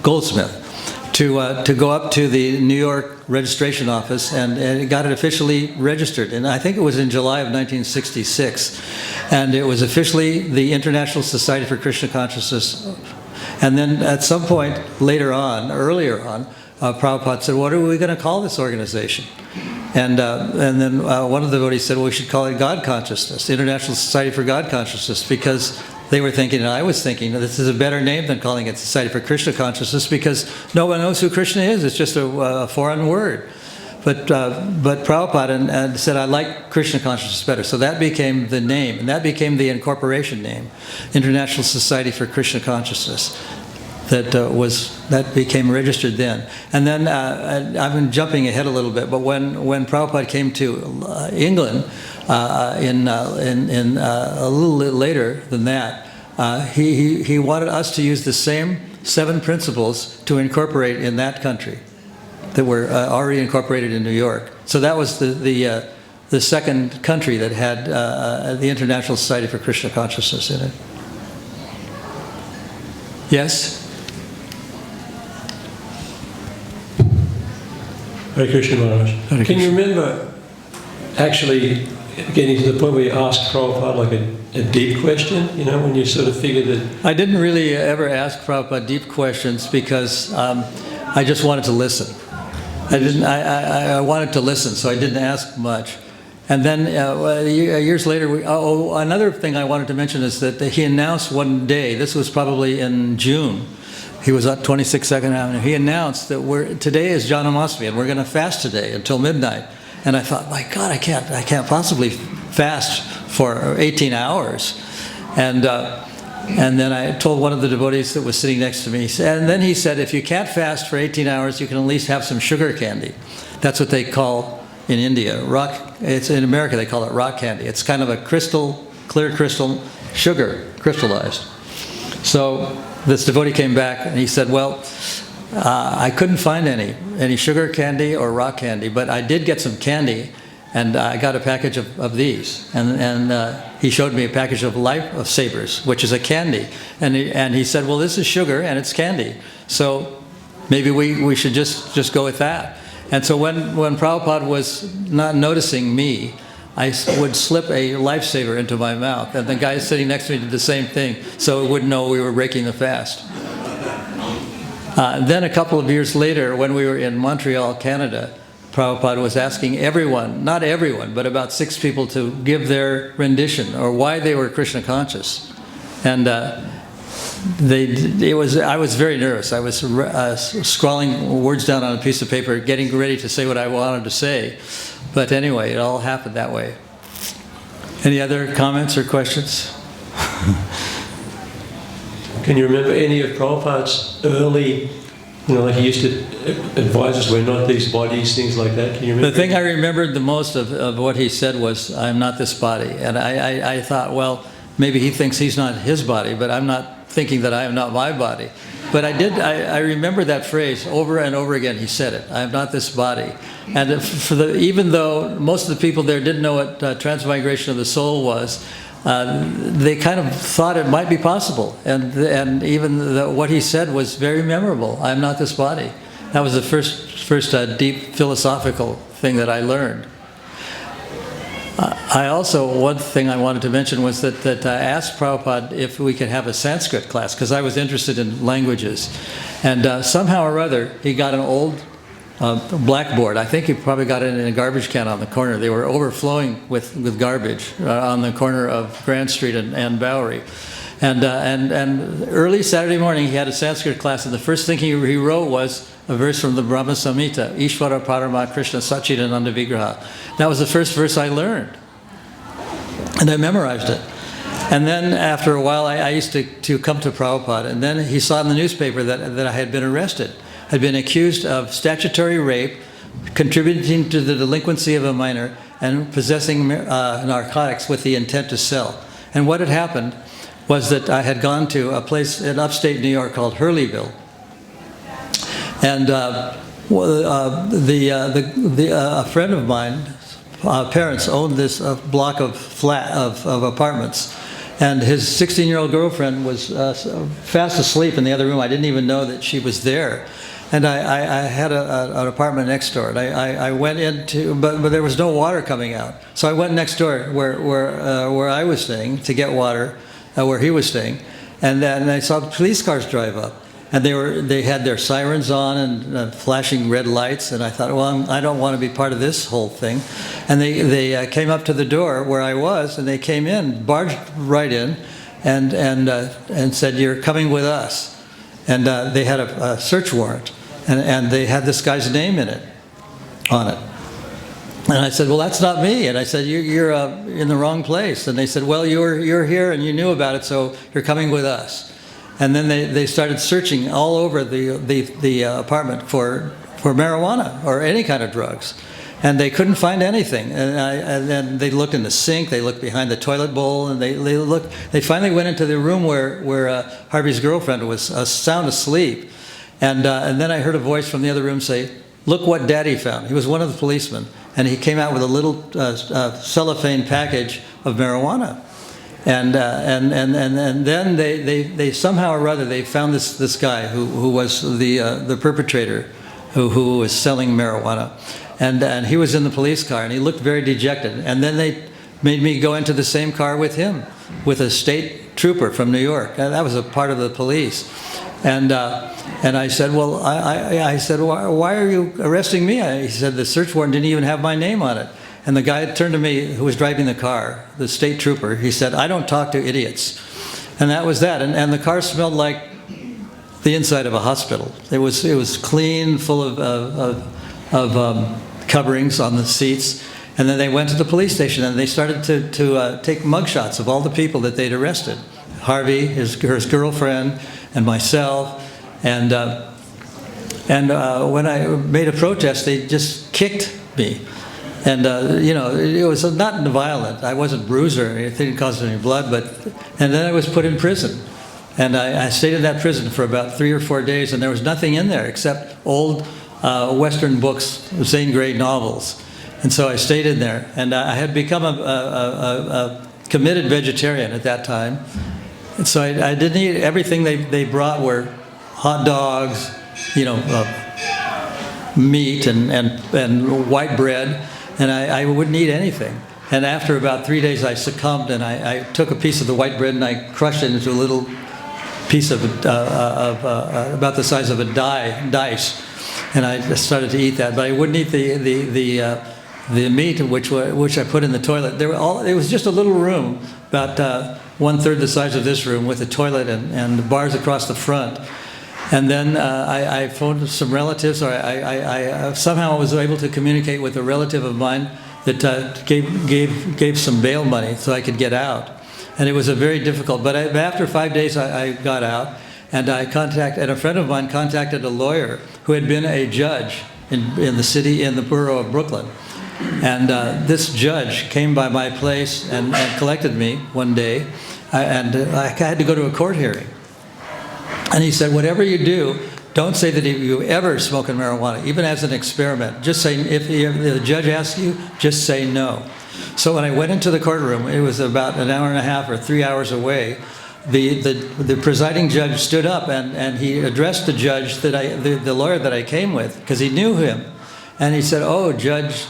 Goldsmith to go up to the New York registration office and got it officially registered. And I think it was in July of 1966. And it was officially the International Society for Krishna Consciousness. And then at some point earlier on, Prabhupada said, what are we going to call this organization? And then one of the devotees said, well, we should call it God Consciousness, the International Society for God Consciousness, because they were thinking, and I was thinking, this is a better name than calling it Society for Krishna Consciousness, because no one knows who Krishna is. It's just a foreign word. But Prabhupada said, I like Krishna Consciousness better. So that became the name, and that became the incorporation name, International Society for Krishna Consciousness. That became registered then. And then I've been jumping ahead a little bit, but when Prabhupada came to England a little later than that, he wanted us to use the same 7 principles to incorporate in that country that were already incorporated in New York. So that was the second country that had the International Society for Krishna Consciousness in it. Yes? Hare Krishna Maharaj. Can you remember actually getting to the point where you asked Prabhupada like a deep question, when you sort of figured that... I didn't really ever ask Prabhupada deep questions because I just wanted to listen. I wanted to listen, so I didn't ask much. And then years later, another thing I wanted to mention is that he announced one day, this was probably in June, he was at 26 2nd Avenue. He announced that today is Janmashtami, and we're going to fast today until midnight. And I thought, my God, I can't possibly fast for 18 hours. And then I told one of the devotees that was sitting next to me, and then he said, if you can't fast for 18 hours, you can at least have some sugar candy. That's what they call in India it's in America they call it rock candy. It's kind of a clear crystal sugar, crystallized. So this devotee came back and he said, well, I couldn't find any sugar candy or rock candy, but I did get some candy, and I got a package of these. And he showed me a package of Life Savers, which is a candy. And he said, well, this is sugar and it's candy, so maybe we should just go with that. And so when Prabhupada was not noticing me, would slip a lifesaver into my mouth, and the guy sitting next to me did the same thing, so he wouldn't know we were breaking the fast. Then a couple of years later, when we were in Montreal, Canada, Prabhupada was asking everyone, not everyone, but about 6 people to give their rendition or why they were Krishna conscious. And I was very nervous. I was scrawling words down on a piece of paper, getting ready to say what I wanted to say. But anyway, it all happened that way. Any other comments or questions? Can you remember any of Prabhupada's early, like he used to advise us, we're not these bodies, things like that? Can you remember? The thing I remembered the most of what he said was, I'm not this body. And I thought, well, maybe he thinks he's not his body, but I'm not thinking that I am not my body. But I remember that phrase over and over again. He said it, I am not this body. And even though most of the people there didn't know what transmigration of the soul was, they kind of thought it might be possible. And even what he said was very memorable. I am not this body. That was the first deep philosophical thing that I learned. One thing I wanted to mention was that I asked Prabhupada if we could have a Sanskrit class, because I was interested in languages. And somehow or other, he got an old blackboard. I think he probably got it in a garbage can on the corner. They were overflowing with garbage on the corner of Grand Street and Bowery. And early Saturday morning, he had a Sanskrit class, and the first thing he wrote was a verse from the Brahma Samhita, Ishvara Parama Krishna Sachidananda Vigraha. That was the first verse I learned. And I memorized it. And then after a while, I used to come to Prabhupada, and then he saw in the newspaper that I had been arrested, had been accused of statutory rape, contributing to the delinquency of a minor, and possessing narcotics with the intent to sell. And what had happened was that I had gone to a place in upstate New York called Hurleyville. And a friend of mine, parents owned this block of apartments. And his 16-year-old girlfriend was fast asleep in the other room. I didn't even know that she was there. And I had an apartment next door. And I went into, but there was no water coming out. So I went next door where I was staying to get water, where he was staying. And then I saw police cars drive up. And they had their sirens on and flashing red lights, and I thought, well, I don't want to be part of this whole thing. And they came up to the door where I was, and they came in, barged right in, and said, "You're coming with us." And they had a search warrant, and they had this guy's name on it. And I said, "Well, that's not me." And I said, "You're in the wrong place." And they said, "Well, you're here and you knew about it, so you're coming with us." And then they started searching all over the apartment for marijuana or any kind of drugs, and they couldn't find anything. And then they looked in the sink, they looked behind the toilet bowl, and they finally went into the room where Harvey's girlfriend was sound asleep. And then I heard a voice from the other room say, "Look what Daddy found." He was one of the policemen, and he came out with a little cellophane package of marijuana. And then they somehow or other they found this guy who was the perpetrator who was selling marijuana, and he was in the police car, and he looked very dejected. And then they made me go into the same car with him, with a state trooper from New York, and that was a part of the police. And I said, well, I said, why are you arresting me? He said the search warrant didn't even have my name on it. And the guy turned to me, who was driving the car, the state trooper. He said, "I don't talk to idiots." And that was that. And the car smelled like the inside of a hospital. It was clean, full of coverings on the seats. And then they went to the police station and they started to take mugshots of all the people that they'd arrested. Harvey, his girlfriend, and myself. And when I made a protest, they just kicked me. And, it was not violent. I wasn't bruised or anything, didn't cause any blood, and then I was put in prison. And I stayed in that prison for about 3 or 4 days, and there was nothing in there except old Western books, Zane Grey novels. And so I stayed in there. And I had become a committed vegetarian at that time. And so I didn't eat everything they brought were hot dogs, meat and white bread. And I wouldn't eat anything. And after about 3 days, I succumbed, and I took a piece of the white bread and I crushed it into a little piece of about the size of a dice, and I started to eat that. But I wouldn't eat the meat which I put in the toilet. It was just a little room, about 1/3 the size of this room, with a toilet and bars across the front. And then I phoned some relatives, or I somehow was able to communicate with a relative of mine that gave some bail money so I could get out. And it was a very difficult, but after 5 days I got out, and a friend of mine contacted a lawyer who had been a judge in the borough of Brooklyn. And this judge came by my place and collected me one day, and I had to go to a court hearing. And he said, whatever you do, don't say that you ever smoke marijuana, even as an experiment. Just say, if the judge asks you, just say no. So when I went into the courtroom, it was about an hour and a half or 3 hours away. The presiding judge stood up and he addressed the judge, the lawyer that I came with, because he knew him. And he said, oh, Judge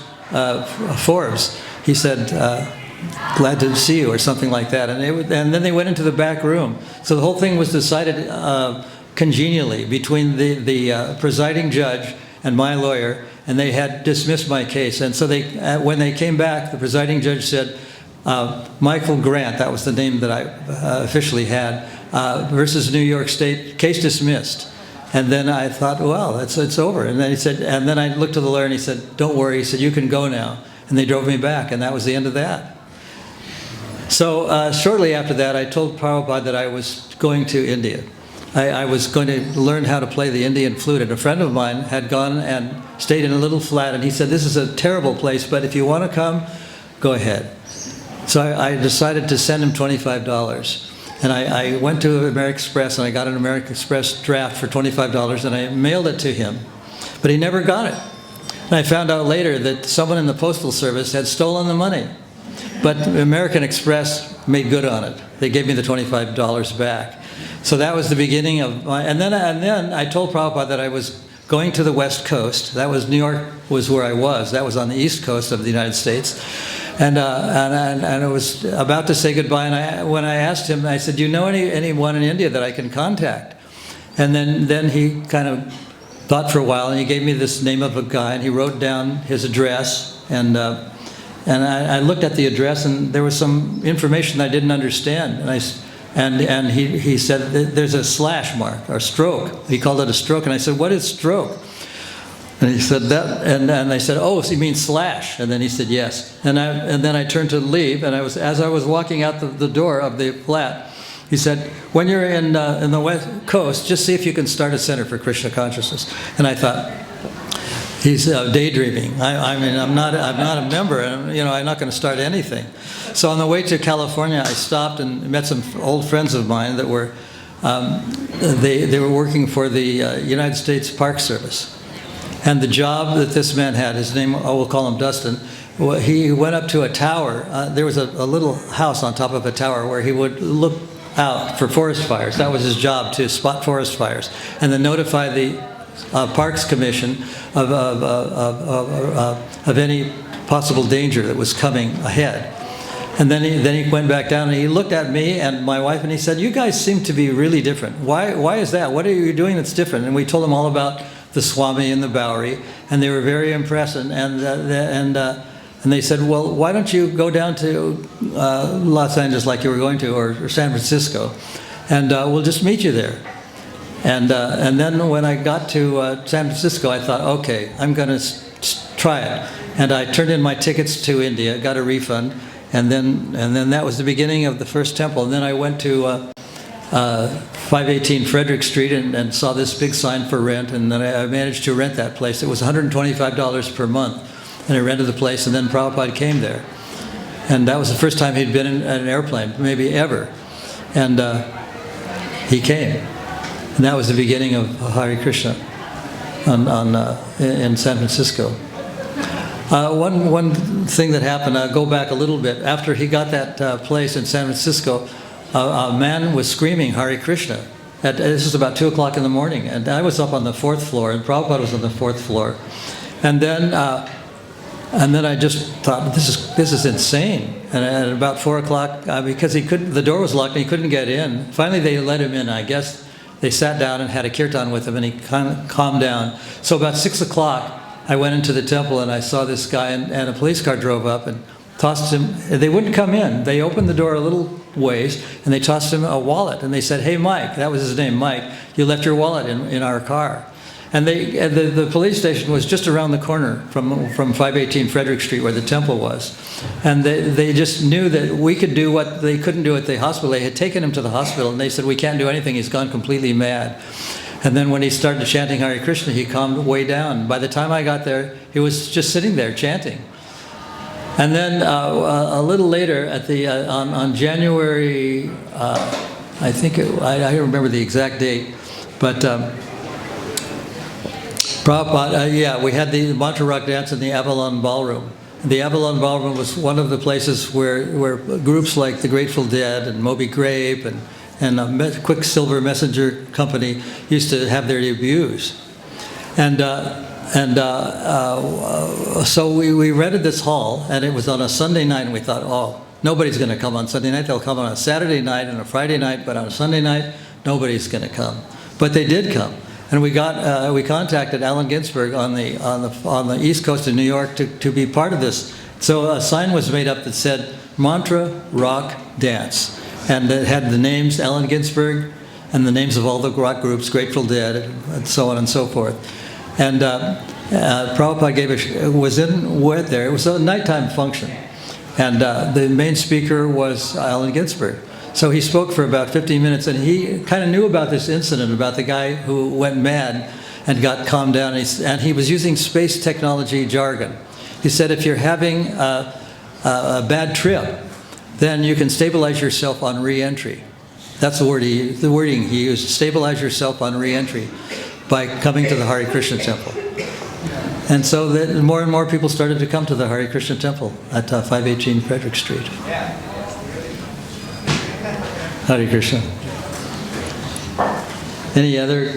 Forbes, he said, glad to see you, or something like that. And then they went into the back room. So the whole thing was decided congenially between the presiding judge and my lawyer, and they had dismissed my case. And so when they came back, the presiding judge said, Michael Grant, that was the name that I officially had, versus New York State, case dismissed. And then I thought, well, it's over. And then he said, and then I looked to the lawyer and he said, don't worry. He said, you can go now. And they drove me back, and that was the end of that. So shortly after that, I told Prabhupada that I was going to India. I was going to learn how to play the Indian flute, and a friend of mine had gone and stayed in a little flat, and he said, this is a terrible place, but if you want to come, go ahead. So I decided to send him $25. And I went to American Express, and I got an American Express draft for $25, and I mailed it to him. But he never got it. And I found out later that someone in the Postal Service had stolen the money. But American Express made good on it. They gave me the $25 back. So that was the beginning of my... And then I told Prabhupada that I was going to the West Coast. That was New York was where I was. That was on the East Coast of the United States. And I was about to say goodbye, and when I asked him, I said, do you know anyone in India that I can contact? And then he kind of thought for a while, and he gave me this name of a guy, and he wrote down his address, and I looked at the address, and there was some information I didn't understand, and he said, there's a slash mark, or stroke. He called it a stroke, and I said, what is stroke? And he said that, and I said, oh, so you mean slash? And then he said, yes. And then I turned to leave, and as I was walking out the door of the flat, he said, when you're in the West Coast, just see if you can start a center for Krishna consciousness. And I thought, he's daydreaming. I mean, I'm not a member, and I'm not going to start anything. So on the way to California, I stopped and met some old friends of mine that were they were working for the United States Park Service. And the job that this man had, his name, we'll call him Dustin, he went up to a tower. There was a little house on top of a tower where he would look out for forest fires. That was his job, to spot forest fires, and then notify the Parks Commission of any possible danger that was coming ahead. And then he went back down, and he looked at me and my wife, and he said, you guys seem to be really different. Why is that? What are you doing that's different? And we told him all about the Swami and the Bowery, and they were very impressed, and they said, well, why don't you go down to Los Angeles like you were going to, or San Francisco, and we'll just meet you there. And then when I got to San Francisco, I thought, okay, I'm going to try it. And I turned in my tickets to India, got a refund, and then that was the beginning of the first temple. And then I went to 518 Frederick Street and saw this big sign for rent, and then I managed to rent that place. It was $125 per month, and I rented the place, and then Prabhupada came there. And that was the first time he'd been in an airplane, maybe ever. And he came. And that was the beginning of Hare Krishna in San Francisco. One thing that happened, I'll go back a little bit. After he got that place in San Francisco, a man was screaming Hare Krishna. This was about 2 o'clock in the morning, and I was up on the 4th floor, and Prabhupada was on the 4th floor. And then And then I just thought, this is insane. And at about 4 o'clock, because the door was locked and he couldn't get in. Finally, they let him in. I guess they sat down and had a kirtan with him, and he kind of calmed down. So about 6 o'clock, I went into the temple and I saw this guy, and a police car drove up and tossed him. They wouldn't come in. They opened the door a little ways and they tossed him a wallet. And they said, "Hey, Mike," that was his name, Mike, "you left your wallet in our car." And the police station was just around the corner from 518 Frederick Street, where the temple was. And they just knew that we could do what they couldn't do at the hospital. They had taken him to the hospital, and they said, "We can't do anything. He's gone completely mad." And then when he started chanting Hare Krishna, he calmed way down. By the time I got there, he was just sitting there chanting. And then a little later, on January, I don't remember the exact date, but Prabhupada, we had the mantra rock dance in the Avalon Ballroom. The Avalon Ballroom was one of the places where groups like the Grateful Dead and Moby Grape and Quicksilver Messenger Company used to have their debuts. So we rented this hall, and it was on a Sunday night, and we thought, oh, nobody's going to come on Sunday night. They'll come on a Saturday night and a Friday night, but on a Sunday night, nobody's going to come. But they did come. And we contacted Allen Ginsberg on the East Coast of New York to be part of this. So a sign was made up that said Mantra Rock Dance, and it had the names Allen Ginsberg and the names of all the rock groups, Grateful Dead, and so on and so forth. And Prabhupada went there. It was a nighttime function, and the main speaker was Allen Ginsberg. So he spoke for about 15 minutes, and he kind of knew about this incident, about the guy who went mad and got calmed down, and he was using space technology jargon. He said, if you're having a bad trip, then you can stabilize yourself on re-entry. That's the wording he used, stabilize yourself on re-entry by coming to the Hare Krishna temple. And so more and more people started to come to the Hare Krishna temple at 518 Frederick Street. Hare Krishna. Any other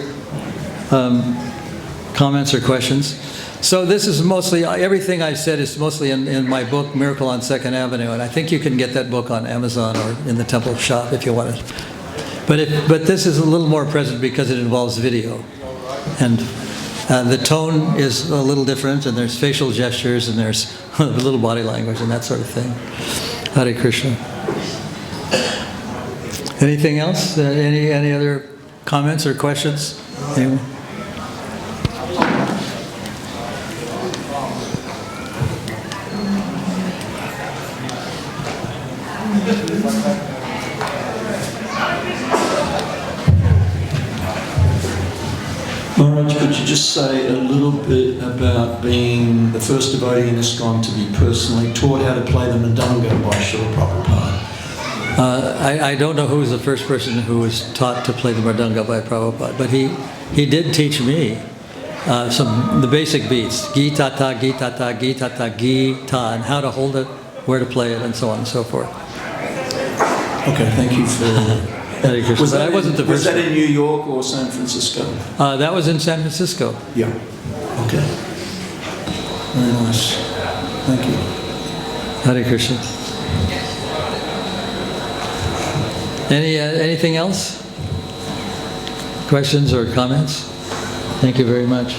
comments or questions? So this is mostly, everything I said is mostly in my book, Miracle on 2nd Avenue, and I think you can get that book on Amazon or in the temple shop if you want it. But this is a little more present because it involves video. And the tone is a little different, and there's facial gestures, and there's a little body language and that sort of thing. Hare Krishna. Anything else? Any other comments or questions? Anyone? Maharaj, could you just say a little bit about being the first devotee in ISKCON to be personally taught how to play the mridanga by Srila Prabhupada? I don't know who was the first person who was taught to play the mridanga by Prabhupada, but he did teach me the basic beats, gi-ta-ta, gi-ta-ta, gi-ta-ta, gi-ta, and how to hold it, where to play it, and so on and so forth. Okay, thank you for... Was that in New York or San Francisco? That was in San Francisco. Yeah. Okay. Very nice. Thank you. Hare Krishna. Anything else? Questions or comments? Thank you very much.